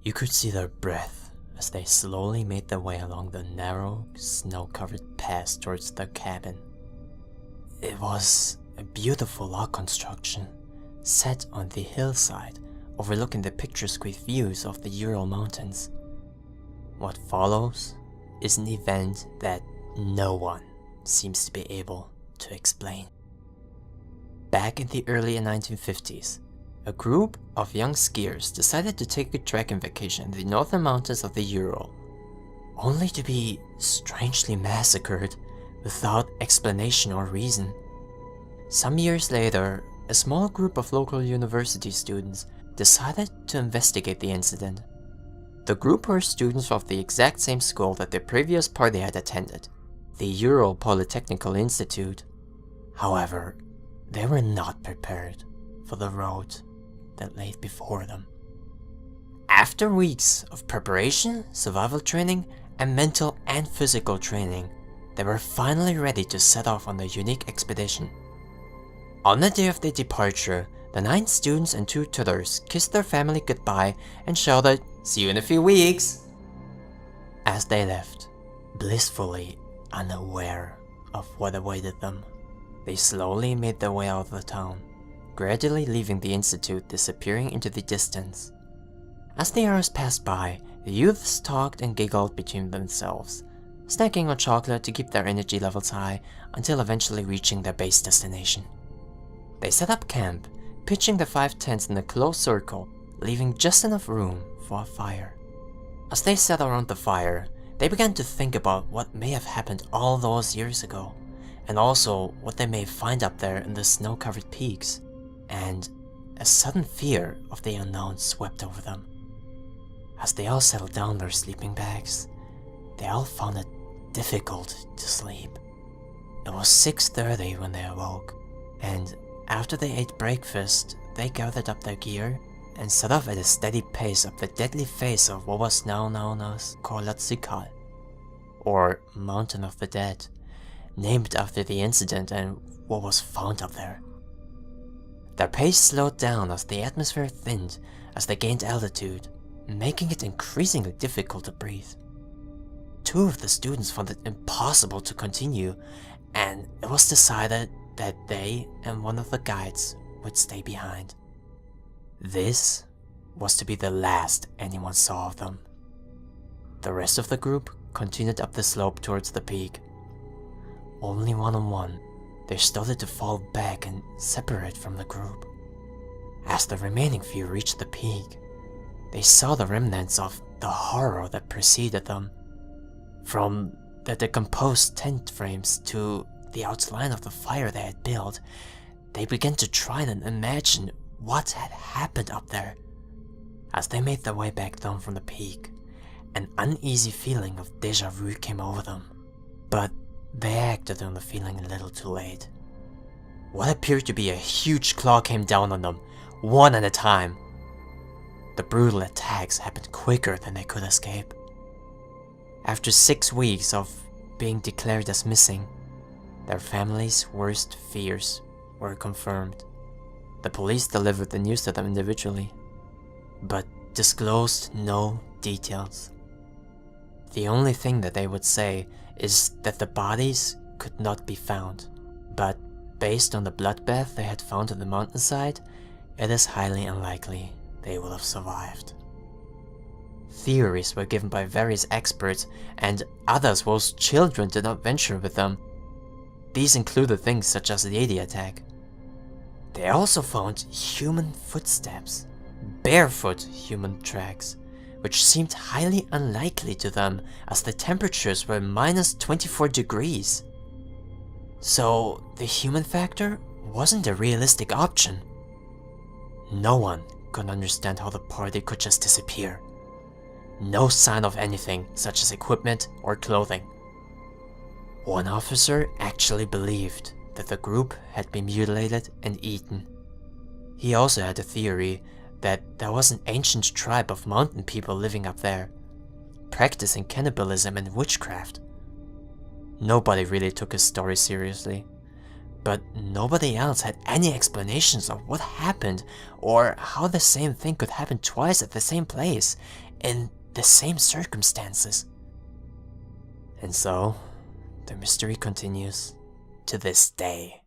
You could see their breath as they slowly made their way along the narrow, snow-covered path towards their cabin. It was a beautiful log construction, set on the hillside, overlooking the picturesque views of the Ural Mountains. What follows is an event that no one seems to be able to explain. Back in the early 1950s, a group of young skiers decided to take a trekking vacation in the northern mountains of the Ural, only to be strangely massacred without explanation or reason. Some years later, a small group of local university students decided to investigate the incident. The group were students of the exact same school that the previous party had attended, the Ural Polytechnical Institute. However, they were not prepared for the road that lay before them. After weeks of preparation, survival training, and mental and physical training, they were finally ready to set off on the unique expedition. On the day of their departure, the 9 students and 2 tutors kissed their family goodbye and shouted, "See you in a few weeks!" as they left, blissfully unaware of what awaited them. They slowly made their way out of the town, gradually leaving the institute, disappearing into the distance. As the hours passed by, the youths talked and giggled between themselves, snacking on chocolate to keep their energy levels high until eventually reaching their base destination. They set up camp, pitching the 5 tents in a close circle, leaving just enough room for a fire. As they sat around the fire, they began to think about what may have happened all those years ago, and also what they may find up there in the snow-covered peaks, and a sudden fear of the unknown swept over them. As they all settled down in their sleeping bags, they all found it difficult to sleep. It was 6:30 when they awoke, and after they ate breakfast, they gathered up their gear and set off at a steady pace up the deadly face of what was now known as Kolatsikal, or Mountain of the Dead, named after the incident and what was found up there. Their pace slowed down as the atmosphere thinned as they gained altitude, making it increasingly difficult to breathe. 2 of the students found it impossible to continue, and it was decided that they and one of the guides would stay behind. This was to be the last anyone saw of them. The rest of the group continued up the slope towards the peak. Only one on one, they started to fall back and separate from the group. As the remaining few reached the peak, they saw the remnants of the horror that preceded them. From the decomposed tent frames to the outline of the fire they had built, they began to try and imagine what had happened up there. As they made their way back down from the peak, an uneasy feeling of déjà vu came over them, but they acted on the feeling a little too late. What appeared to be a huge claw came down on them, one at a time. The brutal attacks happened quicker than they could escape. After 6 weeks of being declared as missing, their families' worst fears were confirmed. The police delivered the news to them individually, but disclosed no details. The only thing that they would say is that the bodies could not be found, but based on the bloodbath they had found on the mountainside, it is highly unlikely they would have survived. Theories were given by various experts, and others whose children did not venture with them. These included things such as the Yeti attack. They also found human footsteps, barefoot human tracks, which seemed highly unlikely to them as the temperatures were minus 24 degrees. So the human factor wasn't a realistic option. No one could understand how the party could just disappear. No sign of anything such as equipment or clothing. One officer actually believed that the group had been mutilated and eaten. He also had a theory that there was an ancient tribe of mountain people living up there, practicing cannibalism and witchcraft. Nobody really took his story seriously, but nobody else had any explanations of what happened or how the same thing could happen twice at the same place, in the same circumstances. And so, the mystery continues to this day.